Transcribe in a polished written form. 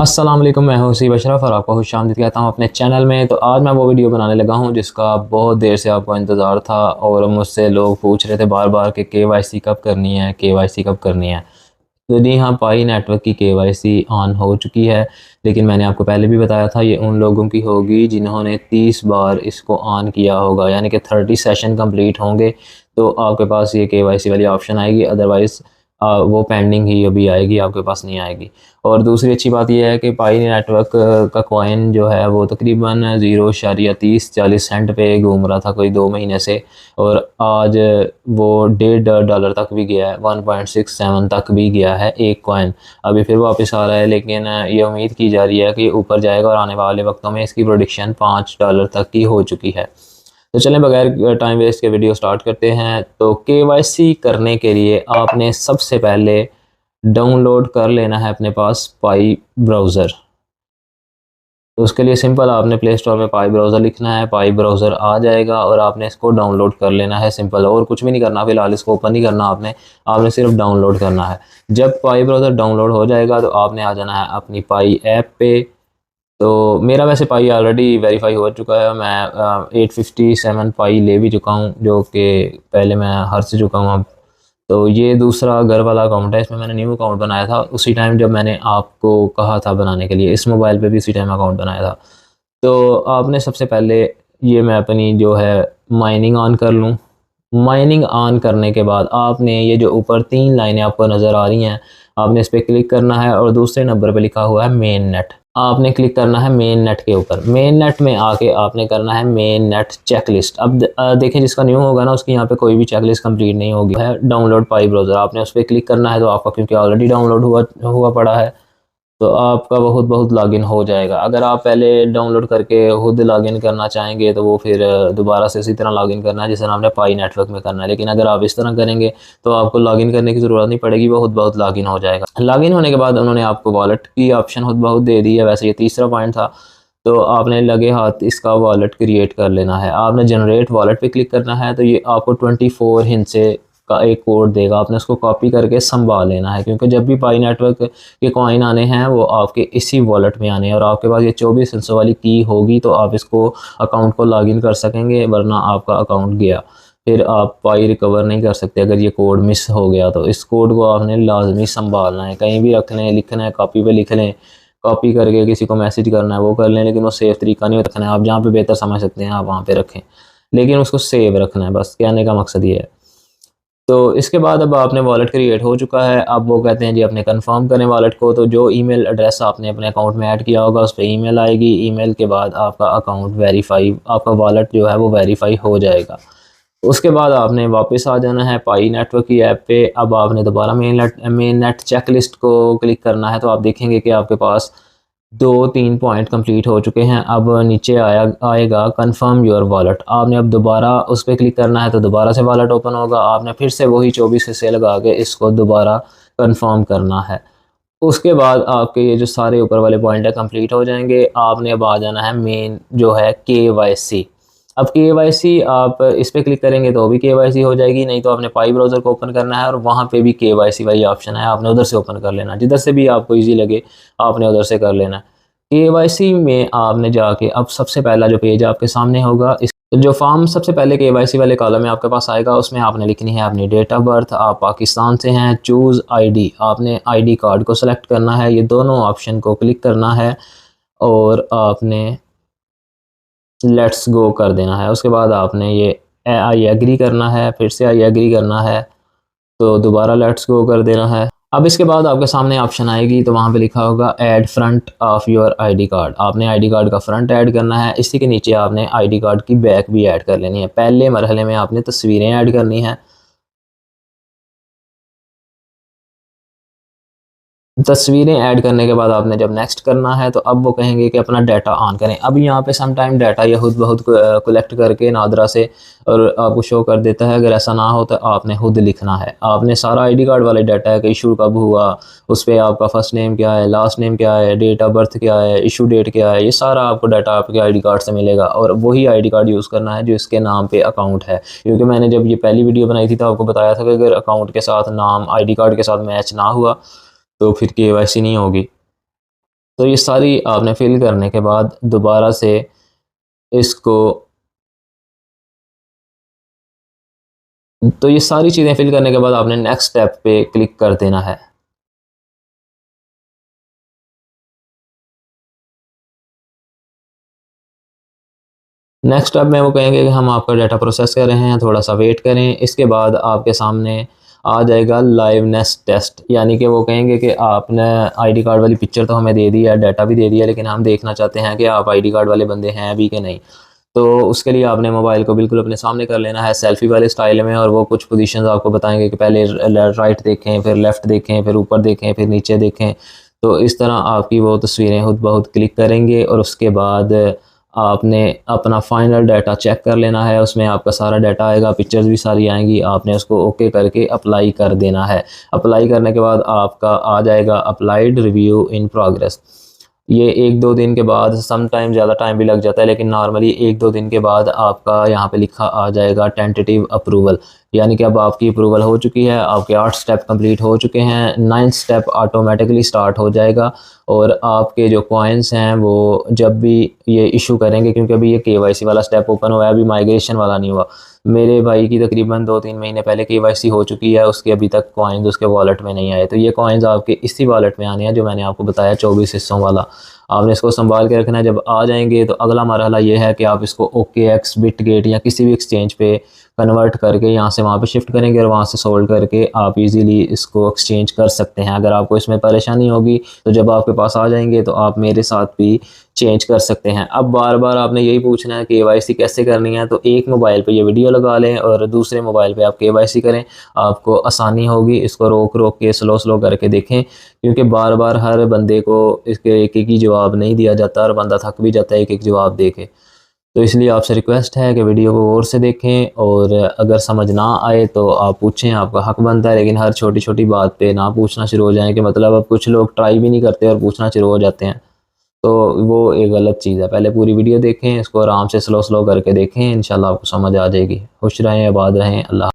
अस्सलाम वालेकुम, मैं हूं सी बशरफ और आपको खुशामदीद कहता हूं अपने चैनल में। तो आज मैं वो वीडियो बनाने लगा हूं जिसका बहुत देर से आपको इंतज़ार था और मुझसे लोग पूछ रहे थे बार बार कि केवाईसी कब करनी है, केवाईसी कब करनी है। तो जी हाँ, पाई नेटवर्क की केवाईसी ऑन हो चुकी है, लेकिन मैंने आपको पहले भी बताया था ये उन लोगों की होगी जिन्होंने 30 बार इसको ऑन किया होगा, यानी कि 30 सेशन कंप्लीट होंगे तो आपके पास ये केवाईसी वाली ऑप्शन आएगी। अदरवाइज़ वो पेंडिंग ही अभी आएगी, आपके पास नहीं आएगी। और दूसरी अच्छी बात यह है कि पाई नेटवर्क का कॉइन जो है वो तकरीबन 0.30-40 सेंट पे घूम रहा था कोई 2 महीने से, और आज वो $1.5 तक भी गया है, 1.67 तक भी गया है एक कॉइन। अभी फिर वापस आ रहा है, लेकिन ये उम्मीद की जा रही है कि ऊपर जाएगा और आने वाले वक्तों में इसकी प्रोडिक्शन $5 तक की हो चुकी है। तो चलें बगैर टाइम वेस्ट के वीडियो स्टार्ट करते हैं। तो केवाईसी करने के लिए आपने सबसे पहले डाउनलोड कर लेना है अपने पास पाई ब्राउज़र। तो उसके लिए सिंपल आपने प्ले स्टोर में पाई ब्राउज़र लिखना है, पाई ब्राउज़र आ जाएगा और आपने इसको डाउनलोड कर लेना है। सिंपल, और कुछ भी नहीं करना, फिलहाल इसको ओपन नहीं करना आपने, आपने सिर्फ डाउनलोड करना है। जब पाई ब्राउज़र डाउनलोड हो जाएगा तो आपने आ जाना है अपनी पाई ऐप पे। तो मेरा वैसे पाई ऑलरेडी वेरीफाई हो चुका है, मैं 857 पाई ले भी चुका हूँ, जो कि पहले मैं हर से चुका हूँ अब। तो ये दूसरा घर वाला अकाउंट है, इसमें मैंने न्यू अकाउंट बनाया था उसी टाइम जब मैंने आपको कहा था बनाने के लिए। इस मोबाइल पे भी उसी टाइम अकाउंट बनाया था। तो आपने सबसे पहले ये मैं अपनी जो है माइनिंग ऑन कर लूँ। माइनिंग ऑन करने के बाद आपने ये जो ऊपर 3 लाइनें आपको नज़र आ रही हैं, आपने इस पर क्लिक करना है और दूसरे नंबर पे लिखा हुआ है मेन नेट, आपने क्लिक करना है मेन नेट के ऊपर। मेन नेट में आके आपने करना है मेन नेट चेकलिस्ट। अब देखें, जिसका न्यू होगा ना उसकी यहाँ पे कोई भी चेकलिस्ट कंप्लीट नहीं होगी। है डाउनलोड पाई ब्राउज़र, आपने उस पर क्लिक करना है तो आपका क्योंकि ऑलरेडी डाउनलोड हुआ हुआ पड़ा है तो आपका बहुत बहुत लॉगिन हो जाएगा। अगर आप पहले डाउनलोड करके खुद लॉगिन करना चाहेंगे तो वो फिर दोबारा से इसी तरह लॉगिन करना है जिस तरह आपने पाई नेटवर्क में करना है। लेकिन अगर आप इस तरह करेंगे तो आपको लॉगिन करने की ज़रूरत नहीं पड़ेगी, वो खुद बहुत लॉगिन हो जाएगा। लॉगिन होने के बाद उन्होंने आपको वॉलेट की ऑप्शन खुद बहुत दे दी है, वैसे ये तीसरा पॉइंट था। तो आपने लगे हाथ इसका वॉलेट क्रिएट कर लेना है। आपने जनरेट वॉलेट पे क्लिक करना है तो ये आपको 24 हिंसे का एक कोड देगा, आपने उसको कॉपी करके संभाल लेना है, क्योंकि जब भी पाई नेटवर्क के कॉइन आने हैं वो आपके इसी वॉलेट में आने हैं और आपके पास ये 24 हिस्सों वाली की होगी तो आप इसको अकाउंट को लॉगिन कर सकेंगे, वरना आपका अकाउंट गया, फिर आप पाई रिकवर नहीं कर सकते अगर ये कोड मिस हो गया। तो इस कोड को आपने लाजमी संभालना है, कहीं भी रख लें, लिखना है कॉपी पे लिख लें, कॉपी करके किसी को मैसेज करना है वो कर लें, लेकिन वो सेफ तरीका नहीं रखना है। आप जहाँ पे बेहतर समझ सकते हैं आप वहाँ पे रखें, लेकिन उसको सेव रखना है, बस कहने का मकसद ये है। तो इसके बाद अब आपने वॉलेट क्रिएट हो चुका है। अब वो कहते हैं जी अपने कंफर्म करें वॉलेट को, तो जो ईमेल एड्रेस आपने अपने अकाउंट में ऐड किया होगा उस पर ईमेल आएगी। ईमेल के बाद आपका अकाउंट वेरीफाई, आपका वॉलेट जो है वो वेरीफाई हो जाएगा। उसके बाद आपने वापस आ जाना है पाई नेटवर्क की ऐप पे। अब आपने दोबारा मेन नेट चेक लिस्ट को क्लिक करना है तो आप देखेंगे कि आपके पास 2-3 पॉइंट कंप्लीट हो चुके हैं। अब नीचे आएगा कंफर्म योर वॉलेट, आपने अब दोबारा उस पर क्लिक करना है तो दोबारा से वॉलेट ओपन होगा। आपने फिर से वही 24 हिस्से लगा के इसको दोबारा कंफर्म करना है। उसके बाद आपके ये जो सारे ऊपर वाले पॉइंट है कंप्लीट हो जाएंगे। आपने अब आ जाना है मेन जो है केवाईसी। अब केवाईसी आप इस पर क्लिक करेंगे तो भी केवाईसी हो जाएगी, नहीं तो आपने पाई ब्राउज़र को ओपन करना है और वहाँ पे भी केवाईसी वाली ऑप्शन है, आपने उधर से ओपन कर लेना, जिधर से भी आपको इजी लगे आपने उधर से कर लेना। केवाईसी में आपने जाके अब सबसे पहला जो पेज आपके सामने होगा, इस जो फॉर्म सबसे पहले केवाईसी वाले कॉलम में आपके पास आएगा, उसमें आपने लिखनी है अपनी डेट ऑफ बर्थ। आप पाकिस्तान से हैं, चूज़ आईडी, आपने आईडी कार्ड को सेलेक्ट करना है, ये दोनों ऑप्शन को क्लिक करना है और आपने लेट्स गो कर देना है। उसके बाद आपने ये आई एग्री करना है, फिर से आई एग्री करना है, तो दोबारा लेट्स गो कर देना है। अब इसके बाद आपके सामने ऑप्शन आएगी तो वहाँ पे लिखा होगा add front of your ID card, आपने आईडी कार्ड का फ्रंट ऐड करना है। इसी के नीचे आपने आईडी कार्ड की बैक भी ऐड कर लेनी है। पहले मरहले में आपने तस्वीरें ऐड करनी है। तस्वीरें ऐड करने के बाद आपने जब नेक्स्ट करना है तो अब वो कहेंगे कि अपना डाटा ऑन करें। अब यहाँ पे सम टाइम डाटा ये खुद बहुत कलेक्ट करके नादरा से और आपको शो कर देता है। अगर ऐसा ना हो तो आपने खुद लिखना है। आपने सारा आईडी कार्ड वाले डाटा है कि इशू कब हुआ, उस पर आपका फर्स्ट नेम क्या है, लास्ट नेम क्या है, डेट ऑफ बर्थ क्या है, इशू डेट क्या है, ये सारा आपको डाटा आपके आईडी कार्ड से मिलेगा और वही आईडी कार्ड यूज़ करना है जो इसके नाम पे अकाउंट है। क्योंकि मैंने जब ये पहली वीडियो बनाई थी तो आपको बताया था कि अगर अकाउंट के साथ नाम आईडी कार्ड के साथ मैच ना हुआ तो फिर केवाईसी नहीं होगी। तो ये सारी आपने फिल करने के बाद दोबारा से इसको, तो ये सारी चीज़ें फिल करने के बाद आपने नेक्स्ट स्टेप पे क्लिक कर देना है। नेक्स्ट स्टेप में वो कहेंगे कि हम आपका डाटा प्रोसेस कर रहे हैं, थोड़ा सा वेट करें। इसके बाद आपके सामने आ जाएगा लाइवनेस टेस्ट, यानी कि वो कहेंगे कि आपने आईडी कार्ड वाली पिक्चर तो हमें दे दी है, डाटा भी दे दिया, लेकिन हम देखना चाहते हैं कि आप आईडी कार्ड वाले बंदे हैं भी कि नहीं। तो उसके लिए आपने मोबाइल को बिल्कुल अपने सामने कर लेना है सेल्फ़ी वाले स्टाइल में, और वो कुछ पोजीशंस आपको बताएंगे कि पहले राइट देखें, फिर लेफ़्ट देखें, फिर ऊपर देखें, फिर नीचे देखें। तो इस तरह आपकी वो तस्वीरें खुद ब खुद क्लिक करेंगे, और उसके बाद आपने अपना फ़ाइनल डाटा चेक कर लेना है। उसमें आपका सारा डाटा आएगा, पिक्चर्स भी सारी आएंगी, आपने उसको ओके करके अप्लाई कर देना है। अप्लाई करने के बाद आपका आ जाएगा अप्लाइड रिव्यू इन प्रोग्रेस। ये 1-2 दिन के बाद, सम टाइम ज़्यादा टाइम भी लग जाता है, लेकिन नॉर्मली 1-2 दिन के बाद आपका यहाँ पे लिखा आ जाएगा टेंटेटिव अप्रूवल, यानी कि अब आपकी अप्रूवल हो चुकी है, आपके 8 स्टेप कंप्लीट हो चुके हैं। 9th स्टेप ऑटोमेटिकली स्टार्ट हो जाएगा, और आपके जो कॉइन्स हैं वो जब भी ये इशू करेंगे, क्योंकि अभी ये केवाईसी वाला स्टेप ओपन हुआ है, अभी माइग्रेशन वाला नहीं हुआ। मेरे भाई की तकरीबन 2-3 महीने पहले केवाईसी हो चुकी है, उसके अभी तक कॉइन्स उसके वॉलेट में नहीं आए। तो ये कॉइन्स आपके इसी वॉलेट में आने हैं जो मैंने आपको बताया 24 हिस्सों वाला। आपने इसको संभाल के रखना है। जब आ जाएंगे तो अगला मरहला ये है कि आप इसको OKX, बिटगेट या किसी भी एक्सचेंज पे कन्वर्ट करके यहाँ से वहाँ पे शिफ्ट करेंगे, और वहाँ से सोल्ड करके आप इजीली इसको एक्सचेंज कर सकते हैं। अगर आपको इसमें परेशानी होगी तो जब आपके पास आ जाएंगे तो आप मेरे साथ भी चेंज कर सकते हैं। अब बार बार आपने यही पूछना है KYC कैसे करनी है, तो एक मोबाइल पे ये वीडियो लगा लें और दूसरे मोबाइल पे आप KYC करें, आपको आसानी होगी। इसको रोक रोक के स्लो स्लो करके देखें, क्योंकि बार बार हर बंदे को इसके एक एक ही जवाब नहीं दिया जाता, और बंदा थक भी जाता है एक एक जवाब दे के। तो इसलिए आपसे रिक्वेस्ट है कि वीडियो को गौर से देखें, और अगर समझ ना आए तो आप पूछें, आपका हक बनता है। लेकिन हर छोटी छोटी बात पे ना पूछना शुरू हो जाएं, कि मतलब अब कुछ लोग ट्राई भी नहीं करते और पूछना शुरू हो जाते हैं, तो वो एक गलत चीज़ है। पहले पूरी वीडियो देखें, इसको आराम से स्लो स्लो करके देखें, इंशाल्लाह आपको समझ आ जाएगी। खुश रहें, आबाद रहें, अल्लाह।